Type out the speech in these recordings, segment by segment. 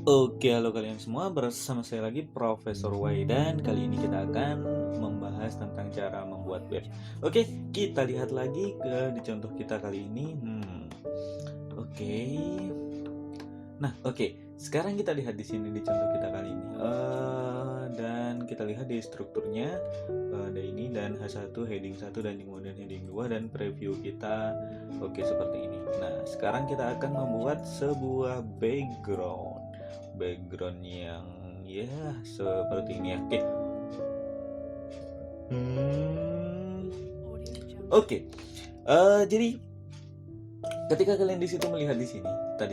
Oke, halo kalian semua, bersama saya lagi Profesor Y dan kali ini kita akan membahas tentang cara membuat web. Oke, kita lihat lagi di contoh kita kali ini. Oke. Nah, oke. Sekarang kita lihat di sini di contoh kita kali ini. Dan kita lihat di strukturnya ada ini dan H1 heading 1 dan kemudian heading 2 dan preview kita seperti ini. Nah, sekarang kita akan membuat sebuah background yang ya seperti ini ya. Oke. Jadi ketika kalian di situ melihat di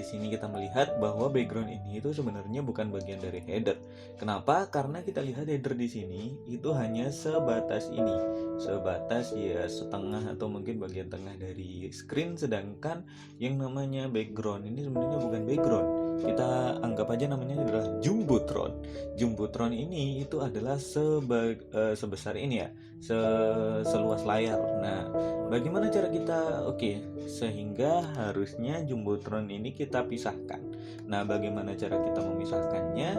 sini kita melihat bahwa background ini itu sebenarnya bukan bagian dari header. Kenapa? Karena kita lihat header di sini itu hanya sebatas ini, sebatas ya setengah atau mungkin bagian tengah dari screen, sedangkan yang namanya background ini sebenarnya bukan background. Kita anggap aja namanya adalah jumbotron. Jumbotron ini itu adalah sebesar ini ya, seluas layar. Nah, bagaimana cara kita? Sehingga harusnya jumbotron ini kita pisahkan. Nah, bagaimana cara kita memisahkannya?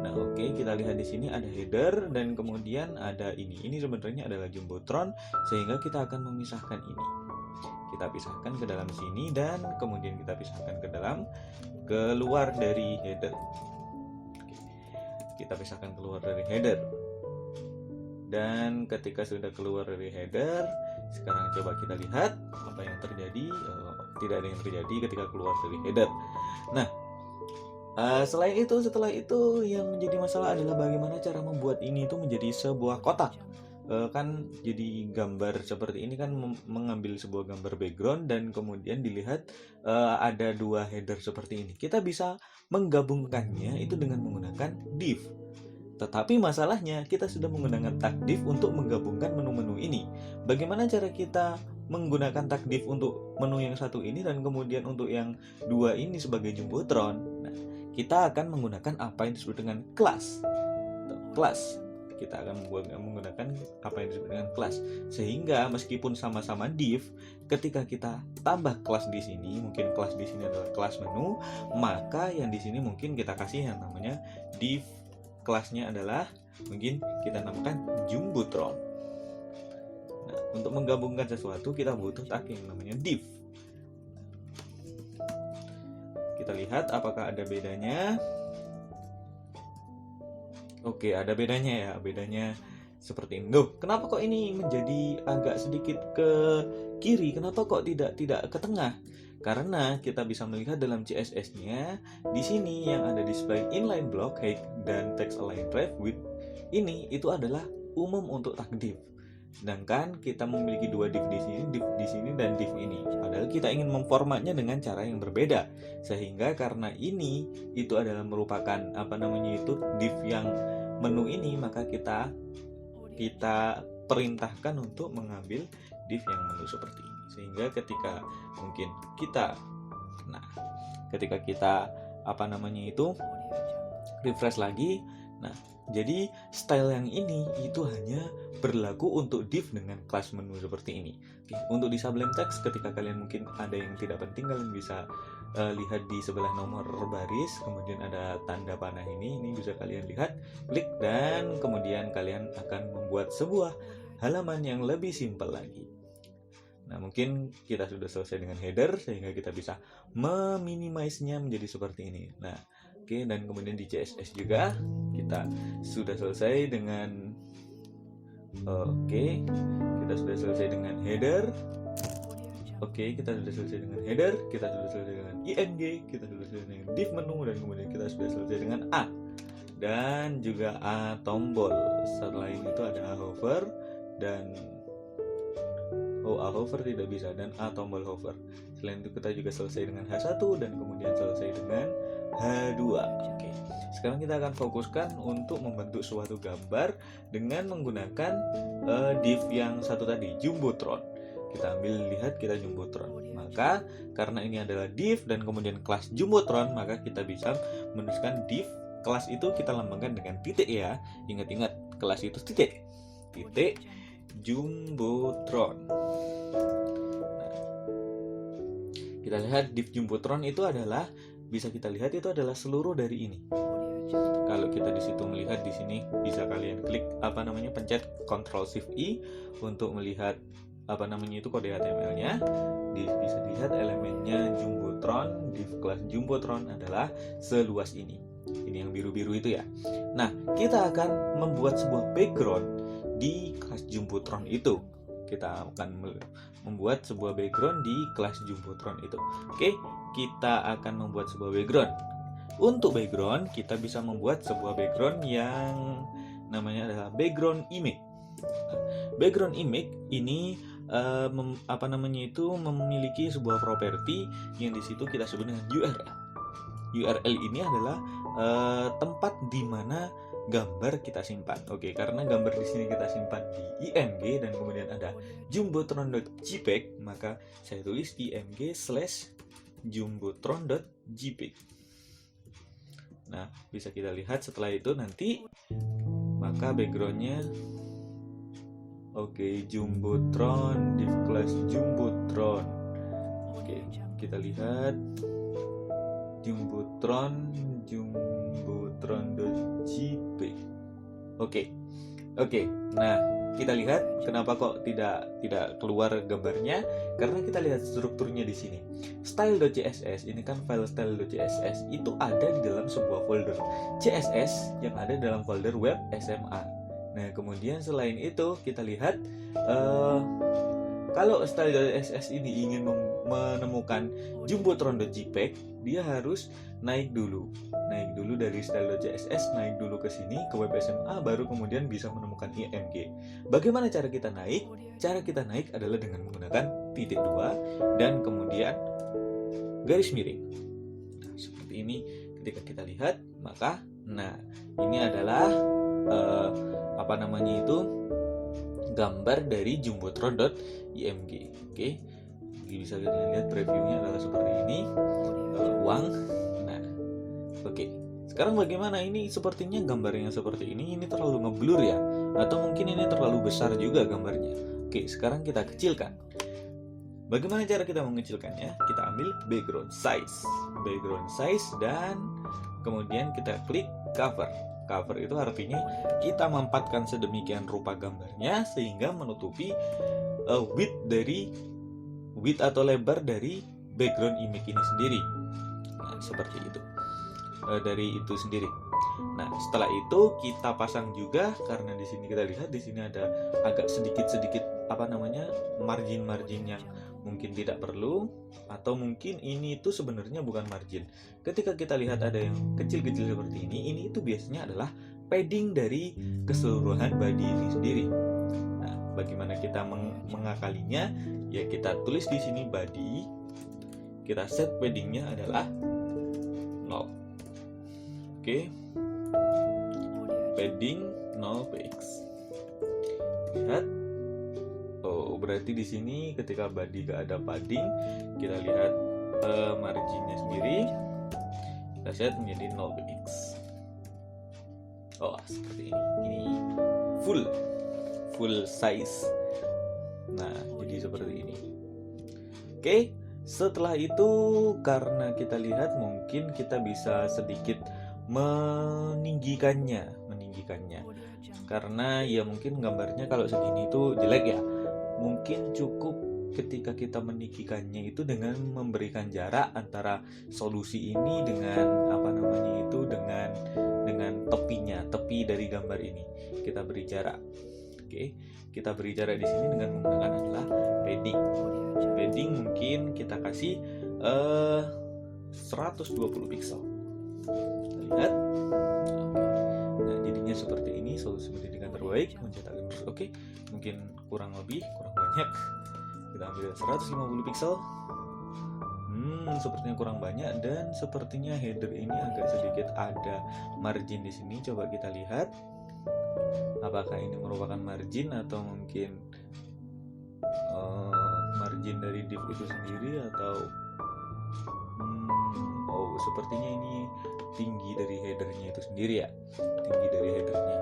Nah, kita lihat di sini ada header dan kemudian ada ini. Ini sebenarnya adalah jumbotron, sehingga kita akan memisahkan ini. Kita pisahkan ke dalam sini dan kemudian kita pisahkan ke dalam keluar dari header. Kita pisahkan keluar dari header. Dan ketika sudah keluar dari header, sekarang coba kita lihat apa yang terjadi. Tidak ada yang terjadi ketika keluar dari header. Nah, setelah itu yang menjadi masalah adalah bagaimana cara membuat ini itu menjadi sebuah kotak. Kan jadi gambar seperti ini kan mengambil sebuah gambar background dan kemudian dilihat ada dua header seperti ini. Kita bisa menggabungkannya itu dengan menggunakan div. Tetapi masalahnya kita sudah menggunakan tag div untuk menggabungkan menu-menu ini. Bagaimana cara kita menggunakan tag div untuk menu yang satu ini dan kemudian untuk yang dua ini sebagai jumbotron? Nah, kita akan menggunakan apa yang disebut dengan kelas. Kita akan menggunakan apa yang disebut dengan kelas. Sehingga meskipun sama-sama div, ketika kita tambah kelas di sini, mungkin kelas di sini adalah kelas menu, maka yang di sini mungkin kita kasih yang namanya div. Kelasnya adalah mungkin kita namakan jumbotron. Nah, untuk menggabungkan sesuatu kita butuh tag yang namanya div. Kita lihat apakah ada bedanya. Oke, ada bedanya ya. Bedanya seperti ini. Loh, kenapa kok ini menjadi agak sedikit ke kiri? Kenapa kok tidak ke tengah? Karena kita bisa melihat dalam CSS-nya di sini yang ada display inline block, height dan text align left width ini itu adalah umum untuk tag div. Sedangkan kita memiliki dua div di sini dan div ini. Padahal kita ingin memformatnya dengan cara yang berbeda. Sehingga karena ini itu adalah merupakan div yang menu ini, maka kita perintahkan untuk mengambil div yang menu seperti ini. Sehingga ketika mungkin kita refresh lagi, nah jadi style yang ini itu hanya berlaku untuk div dengan kelas menu seperti ini. Untuk di Sublime Text, ketika kalian mungkin ada yang tidak penting, kalian bisa lihat di sebelah nomor baris, kemudian ada tanda panah ini bisa kalian lihat, klik dan kemudian kalian akan membuat sebuah halaman yang lebih simpel lagi. Nah, mungkin kita sudah selesai dengan header sehingga kita bisa meminimize-nya menjadi seperti ini. Nah, dan kemudian di CSS juga kita sudah selesai dengan kita sudah selesai dengan header. Kita sudah selesai dengan header, kita sudah selesai dengan ing, kita sudah selesai dengan div menu, dan kemudian kita sudah selesai dengan a dan juga a tombol. Setelah itu ada a hover dan a hover tidak bisa, dan a tombol hover. Selain itu kita juga selesai dengan H1 dan kemudian selesai dengan H2. Sekarang kita akan fokuskan untuk membentuk suatu gambar dengan menggunakan div yang satu tadi, jumbotron. Kita lihat kita jumbotron. Maka karena ini adalah div dan kemudian kelas jumbotron, maka kita bisa menuliskan div. Kelas itu kita lambangkan dengan titik ya. Ingat-ingat, kelas itu titik jumbotron. Nah, kita lihat div jumbotron itu adalah bisa kita lihat itu adalah seluruh dari ini. Kalau kita di situ melihat di sini, bisa kalian klik pencet Ctrl Shift I untuk melihat itu kode HTML-nya. Bisa dilihat elemennya Jumbotron, div kelas Jumbotron adalah seluas ini. Ini yang biru-biru itu ya. Nah, kita akan membuat sebuah background di kelas Jumbotron itu. Kita akan membuat sebuah background di kelas Jumbotron itu. Oke, kita akan membuat sebuah background. Untuk background, kita bisa membuat sebuah background yang namanya adalah background image. Background image ini memiliki sebuah properti yang di situ kita sebut dengan URL. URL ini adalah tempat di mana gambar kita simpan. Oke, karena gambar di sini kita simpan di img dan kemudian ada jumbotron.jpg, maka saya tulis img/jumbotron.jpg. Nah, bisa kita lihat setelah itu nanti, maka backgroundnya Jumbotron, div kelas Jumbotron. Oke, kita lihat jumbotron.jpg. Oke. Nah, kita lihat kenapa kok tidak keluar gambarnya, karena kita lihat strukturnya di sini. Style.css ini kan file style.css itu ada di dalam sebuah folder CSS yang ada dalam folder web SMA. Nah, kemudian selain itu kita lihat kalau style.css ini ingin menemukan jumbotron.jpg, dia harus naik dulu dari style.css, naik dulu ke sini ke web SMA, baru kemudian bisa menemukan img. Bagaimana cara kita naik? Cara kita naik adalah dengan menggunakan titik 2 dan kemudian garis miring. Nah, seperti ini ketika kita lihat, maka ini adalah gambar dari jumbotron.img. Oke. Bisa kita lihat previewnya adalah seperti ini. Uang. Nah, oke. Sekarang bagaimana? Ini sepertinya gambarnya seperti ini terlalu ngeblur ya, atau mungkin ini terlalu besar juga gambarnya. Oke, sekarang kita kecilkan. Bagaimana cara kita mengecilkannya? Kita ambil background size dan kemudian kita klik cover. Cover itu artinya kita mampatkan sedemikian rupa gambarnya sehingga menutupi width atau lebar dari background image ini sendiri. Nah, seperti itu. Dari itu sendiri. Nah, setelah itu kita pasang juga, karena di sini kita lihat di sini ada agak sedikit margin yang mungkin tidak perlu, atau mungkin ini itu sebenarnya bukan margin. Ketika kita lihat ada yang kecil-kecil seperti ini itu biasanya adalah padding dari keseluruhan body ini sendiri. Nah, bagaimana kita mengakalinya? Ya, kita tulis di sini body, kita set paddingnya adalah 0. Oke. Padding 0 px. Lihat. Berarti di sini ketika body gak ada padding, kita lihat marginnya sendiri, kita set menjadi 0 px. Seperti ini full size. Nah, jadi seperti ini. Oke, setelah itu karena kita lihat mungkin kita bisa sedikit meninggikannya, karena ya mungkin gambarnya kalau segini itu jelek ya. Mungkin cukup ketika kita meninggikannya itu dengan memberikan jarak antara solusi ini dengan dengan tepi dari gambar ini. Kita beri jarak. Oke, kita beri jarak di sini dengan menggunakan adalah padding. Padding mungkin kita kasih 120 pixel. Kita lihat. Nah, jadinya seperti ini, solusi pendidikan terbaik mencetak gambar. Oke, mungkin kurang banyak. Kita ambil 150 pixel. Sepertinya kurang banyak, dan sepertinya header ini agak sedikit ada margin di sini. Coba kita lihat apakah ini merupakan margin atau mungkin margin dari div itu sendiri, atau sepertinya ini tinggi dari headernya itu sendiri ya.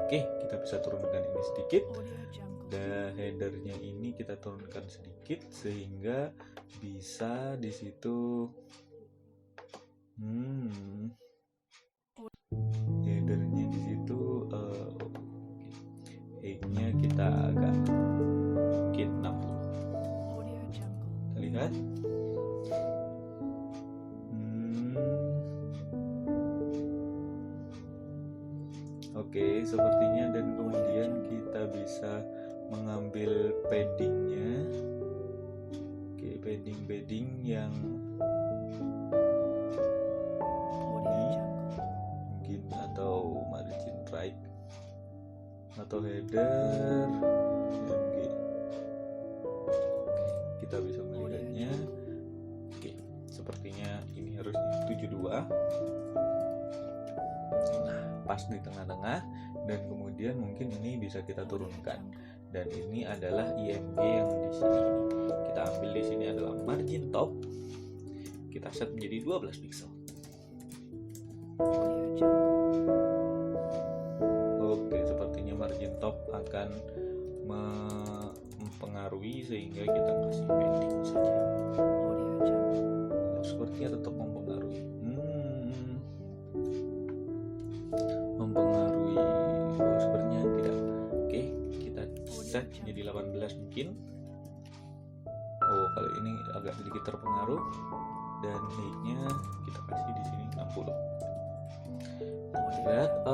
Oke, kita bisa turunkan ini sedikit. Dan headernya ini kita turunkan sedikit sehingga bisa di situ Headernya di situ height-nya kita agak mungkin 60. Kita lihat. Oke, sepertinya, dan kemudian kita bisa mengambil paddingnya. Oke, padding yang ini mungkin, atau margin right, atau header MG. Kita bisa melihatnya. Oke, sepertinya ini harus 72. Pas di tengah-tengah, dan kemudian mungkin ini bisa kita turunkan, dan ini adalah IMG yang di sini. Kita ambil di sini adalah margin top, kita set menjadi 12 pixel. Oke, sepertinya margin top akan mempengaruhi, sehingga kita kasih padding saja. Sepertinya tetap mempengaruhi. Sepertinya tidak. Oke, kita set jadi 18 mungkin. Oh, kalau ini agak sedikit terpengaruh, dan height-nya kita kasih di sini 60. Lihat,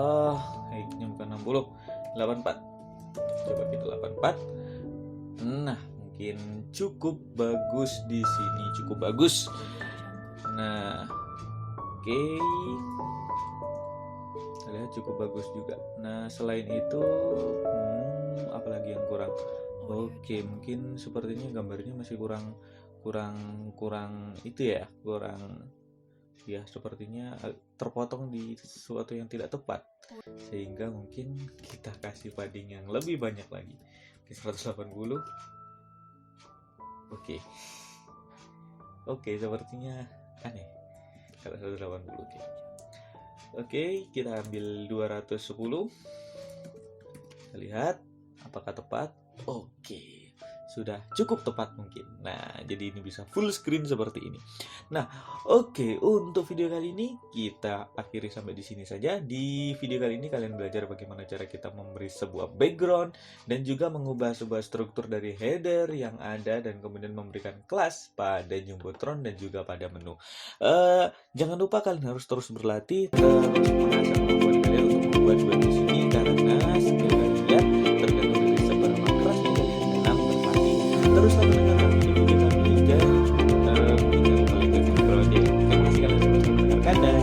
height-nya bukan 60, 84. Coba kita 84. Nah, mungkin cukup bagus di sini, cukup bagus. Nah, oke. Lihat, cukup bagus juga. Nah, selain itu apalagi yang kurang? Oke, mungkin sepertinya gambarnya masih kurang itu ya, kurang ya, sepertinya terpotong di sesuatu yang tidak tepat, sehingga mungkin kita kasih padding yang lebih banyak lagi, ke 180. Oke, sepertinya aneh kalau 180. Oke, kita ambil 210. Kita lihat apakah tepat. Oke, sudah cukup tepat mungkin. Nah, jadi ini bisa full screen seperti ini. Nah, oke, untuk video kali ini kita akhiri sampai di sini saja. Di video kali ini kalian belajar bagaimana cara kita memberi sebuah background dan juga mengubah sebuah struktur dari header yang ada, dan kemudian memberikan kelas pada Jumbotron dan juga pada menu. Jangan lupa kalian harus terus berlatih, terus mengasah kemampuan kalian untuk membuat sebuah di sini, karena skill kalian tergantung dari seberapa keras kalian dalam berlatih. Teruslah mendengarkan video kami, dan jangan lupa like dan subscribe ya. Terima kasih kalian sudah mendengarkan, dan